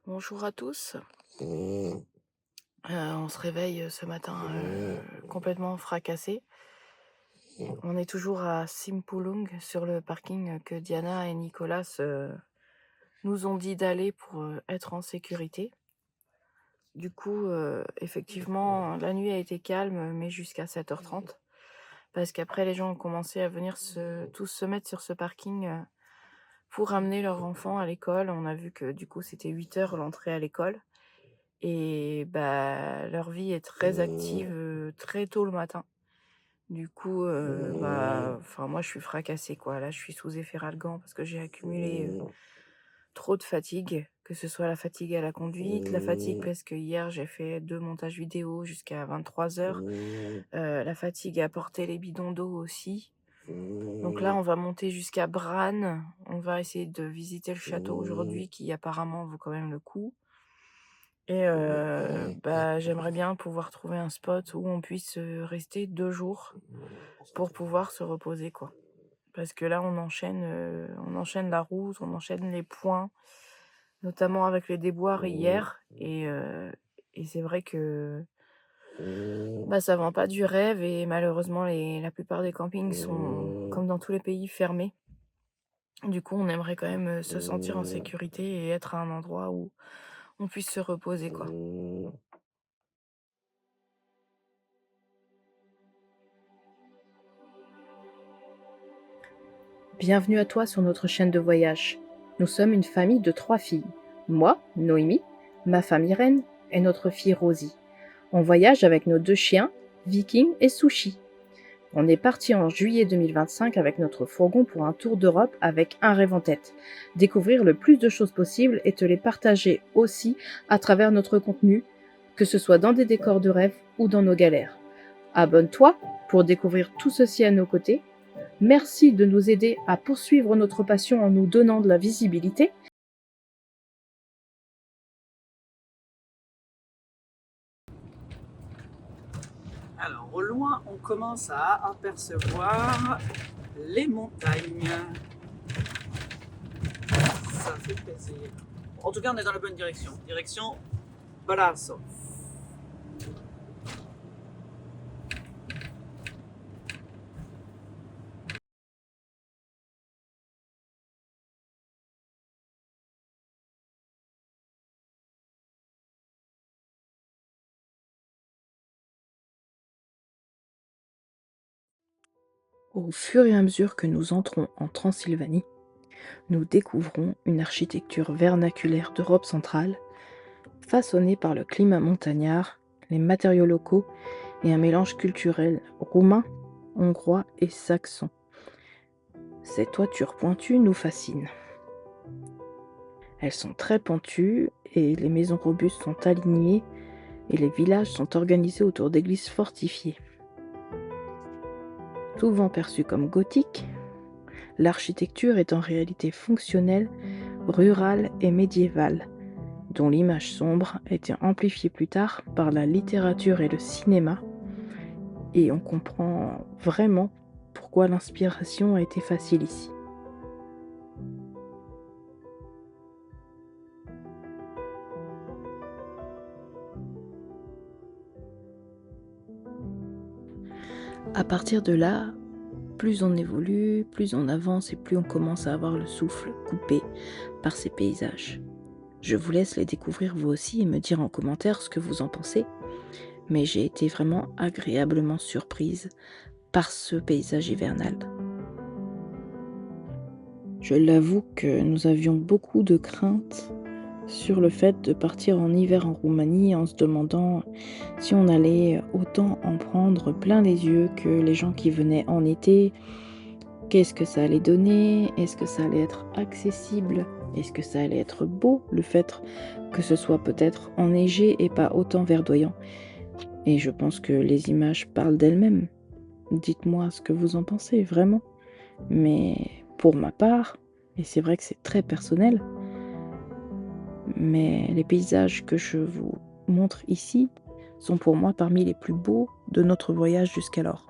Bonjour à tous. On se réveille ce matin complètement fracassé. On est toujours à Simpulung sur le parking que Diana et Nicolas nous ont dit d'aller pour être en sécurité. Du coup, effectivement, la nuit a été calme, mais jusqu'à 7h30. Parce qu'après, les gens ont commencé à venir tous se mettre sur ce parking pour ramener leurs enfants à l'école. On a vu que du coup, c'était 8h l'entrée à l'école. Et bah, leur vie est très active, très tôt le matin. Du coup, enfin moi je suis fracassée quoi. Là, je suis sous Efferalgan parce que j'ai accumulé, trop de fatigue, que ce soit la fatigue à la conduite, la fatigue parce que hier j'ai fait 2 montages vidéo jusqu'à 23h, la fatigue à porter les bidons d'eau aussi. Donc là, on va monter jusqu'à Bran. On va essayer de visiter le château aujourd'hui qui apparemment vaut quand même le coup. Et bah, j'aimerais bien pouvoir trouver un spot où on puisse, rester 2 jours pour pouvoir se reposer, quoi. Parce que là, on enchaîne la route, on enchaîne les points, notamment avec les déboires hier et c'est vrai que, bah, ça vend pas du rêve et malheureusement la plupart des campings sont, comme dans tous les pays, fermés. Du coup, on aimerait quand même, se sentir en sécurité et être à un endroit où on puisse se reposer, quoi. Bienvenue à toi sur notre chaîne de voyage. Nous sommes une famille de 3 filles. Moi, Noémie, ma femme Irène et notre fille Rosie. On voyage avec nos 2 chiens, Viking et Sushi. On est parti en juillet 2025 avec notre fourgon pour un tour d'Europe avec un rêve en tête. Découvrir le plus de choses possibles et te les partager aussi à travers notre contenu, que ce soit dans des décors de rêve ou dans nos galères. Abonne-toi pour découvrir tout ceci à nos côtés. Merci de nous aider à poursuivre notre passion en nous donnant de la visibilité. Alors, au loin, on commence à apercevoir les montagnes. Ça fait plaisir. En tout cas, on est dans la bonne direction. Direction Balasov. Au fur et à mesure que nous entrons en Transylvanie, nous découvrons une architecture vernaculaire d'Europe centrale, façonnée par le climat montagnard, les matériaux locaux et un mélange culturel roumain, hongrois et saxon. Ces toitures pointues nous fascinent. Elles sont très pentues et les maisons robustes sont alignées et les villages sont organisés autour d'églises fortifiées. Souvent perçue comme gothique, l'architecture est en réalité fonctionnelle, rurale et médiévale, dont l'image sombre a été amplifiée plus tard par la littérature et le cinéma, et on comprend vraiment pourquoi l'inspiration a été facile ici. À partir de là, plus on évolue, plus on avance et plus on commence à avoir le souffle coupé par ces paysages. Je vous laisse les découvrir vous aussi et me dire en commentaire ce que vous en pensez, mais j'ai été vraiment agréablement surprise par ce paysage hivernal. Je l'avoue que nous avions beaucoup de craintes sur le fait de partir en hiver en Roumanie en se demandant si on allait autant en prendre plein les yeux que les gens qui venaient en été. Qu'est-ce que ça allait donner? Est-ce que ça allait être accessible? Est-ce que ça allait être beau, le fait que ce soit peut-être enneigé et pas autant verdoyant? Et je pense que les images parlent d'elles-mêmes. Dites-moi ce que vous en pensez, vraiment. Mais pour ma part, et c'est vrai que c'est très personnel, mais les paysages que je vous montre ici sont pour moi parmi les plus beaux de notre voyage jusqu'alors.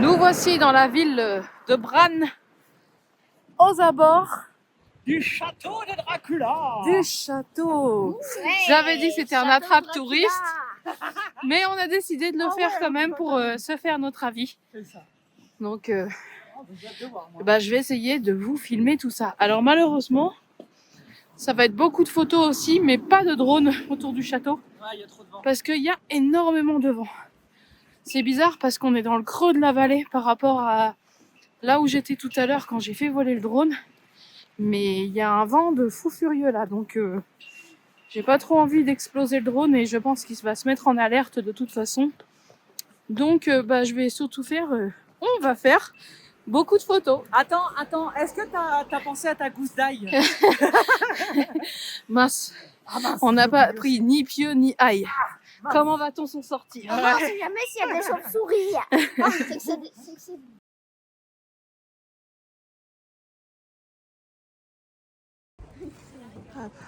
Nous voici dans la ville de Bran, aux abords Du château de Dracula. du château. Ouais, J'avais dit que c'était un château attrape Dracula. touriste, mais on a décidé de le faire quand même pour se faire notre avis. C'est ça. Donc J'ai hâte de voir, moi. bah, je vais essayer de vous filmer tout ça. Alors malheureusement, ça va être beaucoup de photos aussi, mais pas de drone autour du château, Ouais, il y a trop de vent. parce qu'il y a énormément de vent. C'est bizarre parce qu'on est dans le creux de la vallée par rapport à là où j'étais tout à l'heure quand j'ai fait voler le drone. Mais il y a un vent de fou furieux là, donc j'ai pas trop envie d'exploser le drone et je pense qu'il va se mettre en alerte de toute façon. Donc bah, je vais surtout faire, on va faire beaucoup de photos. Attends, est-ce que t'as pensé à ta gousse d'ail? Mince, Ah mince. on n'a pas pris ni pieux ni ail. mince. Comment va-t-on s'en sortir? On ne sait jamais s'il y a des chauves-souris. C'est que c'est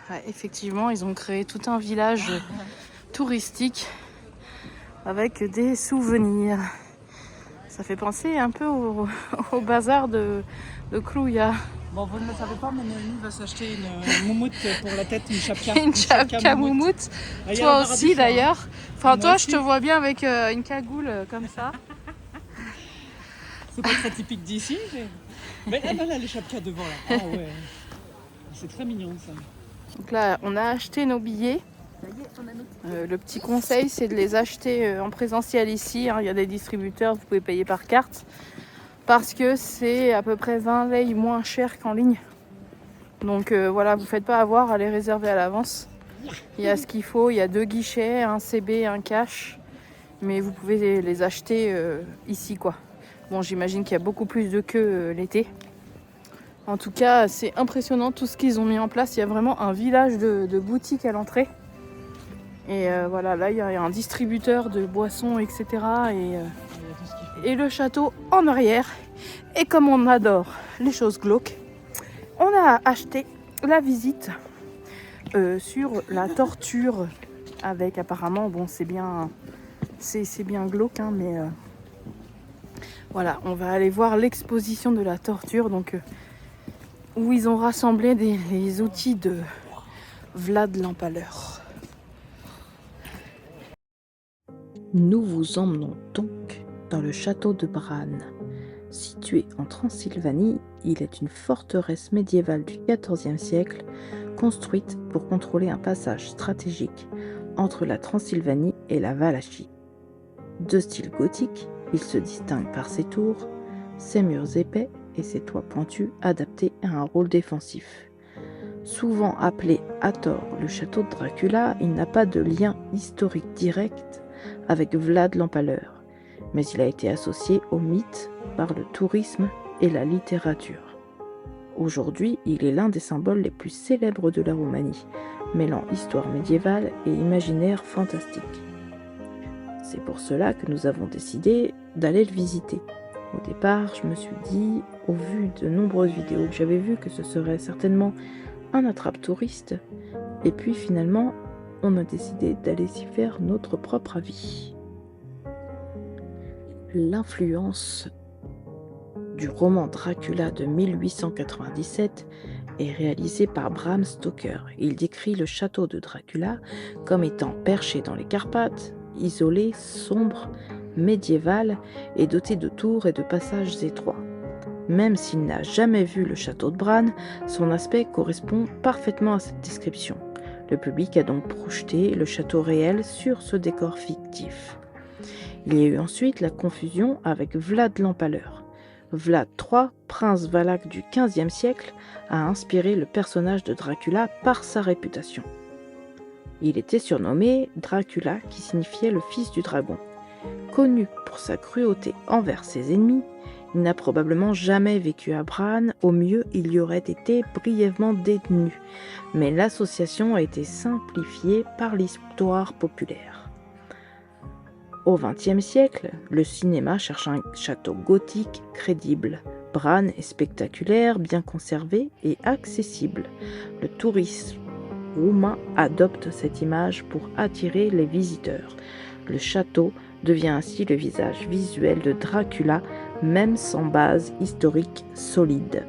Ouais, effectivement, ils ont créé tout un village touristique avec des souvenirs. Ça fait penser un peu au bazar de Clouia. Bon, vous ne le savez pas, mais Noémie va s'acheter une moumoute pour la tête, une chapka. Une chapka moumoute. Ah, il y a Toi la aussi Barbie, d'ailleurs. Enfin, Moi toi, aussi. je te vois bien avec une cagoule comme ça. C'est pas très typique d'ici. Mais là, les chapkas devant là. Ah ouais. C'est très mignon ça. Donc là, on a acheté nos billets. Le petit conseil, c'est de les acheter en présentiel ici. Hein. Il y a des distributeurs, vous pouvez payer par carte. Parce que c'est à peu près 20 lei moins cher qu'en ligne. Donc voilà, vous ne faites pas avoir à les réserver à l'avance. Il y a ce qu'il faut, il y a 2 guichets, un CB, un cash. Mais vous pouvez les acheter ici quoi. Bon, j'imagine qu'il y a beaucoup plus de queue l'été. En tout cas, c'est impressionnant tout ce qu'ils ont mis en place. Il y a vraiment un village de boutiques à l'entrée. Et voilà, là, il y a un distributeur de boissons, etc. Et le château en arrière. Et comme on adore les choses glauques, on a acheté la visite sur la torture avec apparemment, bon, c'est bien glauque, hein, mais voilà, on va aller voir l'exposition de la torture, donc où ils ont rassemblé les outils de Vlad l'Empaleur. Nous vous emmenons donc dans le château de Bran. Situé en Transylvanie, il est une forteresse médiévale du XIVe siècle, construite pour contrôler un passage stratégique entre la Transylvanie et la Valachie. De style gothique, il se distingue par ses tours, ses murs épais et ses toits pointus adaptés à un rôle défensif. Souvent appelé à tort le château de Dracula, il n'a pas de lien historique direct avec Vlad l'Empaleur, mais il a été associé au mythe par le tourisme et la littérature. Aujourd'hui, il est l'un des symboles les plus célèbres de la Roumanie, mêlant histoire médiévale et imaginaire fantastique. C'est pour cela que nous avons décidé d'aller le visiter. Au départ, je me suis dit, au vu de nombreuses vidéos que j'avais vues, que ce serait certainement un attrape-touriste. Et puis finalement, on a décidé d'aller s'y faire notre propre avis. L'influence du roman Dracula de 1897 est réalisée par Bram Stoker. Il décrit le château de Dracula comme étant perché dans les Carpates, isolé, sombre, médiéval et doté de tours et de passages étroits. Même s'il n'a jamais vu le château de Bran, son aspect correspond parfaitement à cette description. Le public a donc projeté le château réel sur ce décor fictif. Il y a eu ensuite la confusion avec Vlad l'Empaleur. Vlad III, prince valaque du XVe siècle, a inspiré le personnage de Dracula par sa réputation. Il était surnommé Dracula, qui signifiait le fils du dragon. Connu pour sa cruauté envers ses ennemis, il n'a probablement jamais vécu à Bran, au mieux il y aurait été brièvement détenu, mais l'association a été simplifiée par l'histoire populaire. Au XXe siècle, le cinéma cherche un château gothique crédible. Bran est spectaculaire, bien conservé et accessible. Le tourisme roumain adopte cette image pour attirer les visiteurs. Le château devient ainsi le visage visuel de Dracula même sans base historique solide.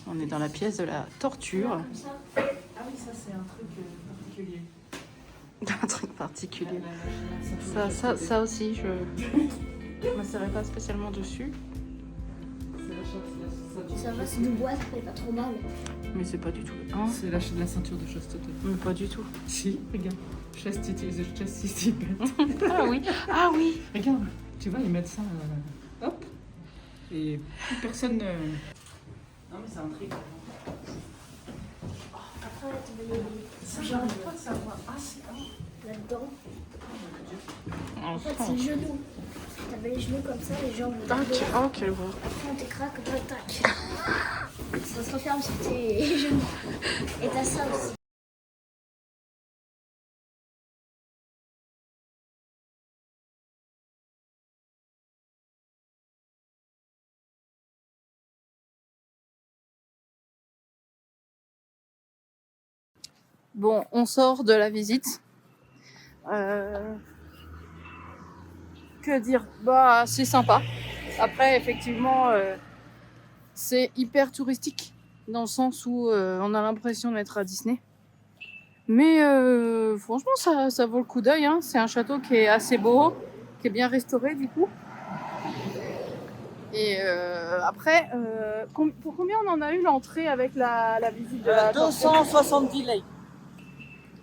On est dans la pièce de la torture. Ah oui, ça c'est un truc particulier. Un truc particulier. Ça aussi, je ne m'asserais pas spécialement dessus. Ça va, c'est de bois, ça fait pas trop mal. Mais c'est pas du tout. Hein, C'est la ceinture de chasteté. mais pas du tout. Si, regarde. Chastity, the chastity belt. Ah oui, ah oui. Regarde, tu vois, ils mettent ça, hop, et plus personne ne... Non mais c'est un truc. Après, tu veux les... Ça, j'arrive pas à savoir. Ah, c'est... là-dedans. En fait, Enfin. c'est le genou. T'avais les genoux comme ça, les jambes Ah, derrière. oh, quelle horreur. Après, on t'écrase, tac, tac. Ça se referme sur tes genoux. Et t'as ça aussi. Bon, on sort de la visite. Que dire? Bah, c'est sympa. Après, effectivement, c'est hyper touristique dans le sens où on a l'impression d'être à Disney. Mais franchement, ça vaut le coup d'œil. Hein. C'est un château qui est assez beau, qui est bien restauré du coup. Et après, pour combien on en a eu l'entrée avec la visite de la 270 lei.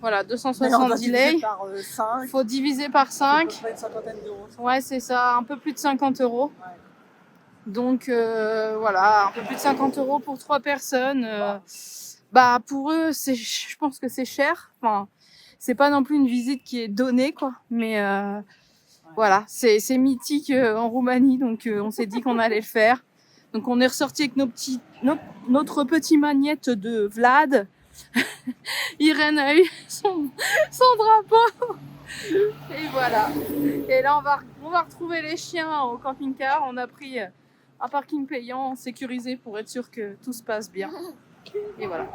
Voilà, Mais on va 270 diviser lei. par 5. Faut diviser par 5. Une cinquantaine d'euros. Ouais, c'est ça, un peu plus de 50 €. Ouais. Donc voilà, un peu plus de 50 € pour 3 personnes. Bah pour eux, je pense que c'est cher. Enfin, c'est pas non plus une visite qui est donnée, quoi. Mais voilà, c'est mythique en Roumanie, donc on s'est dit qu'on allait le faire. Donc on est ressorti avec notre petit magnette de Vlad. Irène a eu son drapeau. Et voilà. Et là, on va retrouver les chiens au camping-car. On a pris un parking payant sécurisé pour être sûr que tout se passe bien. Et voilà.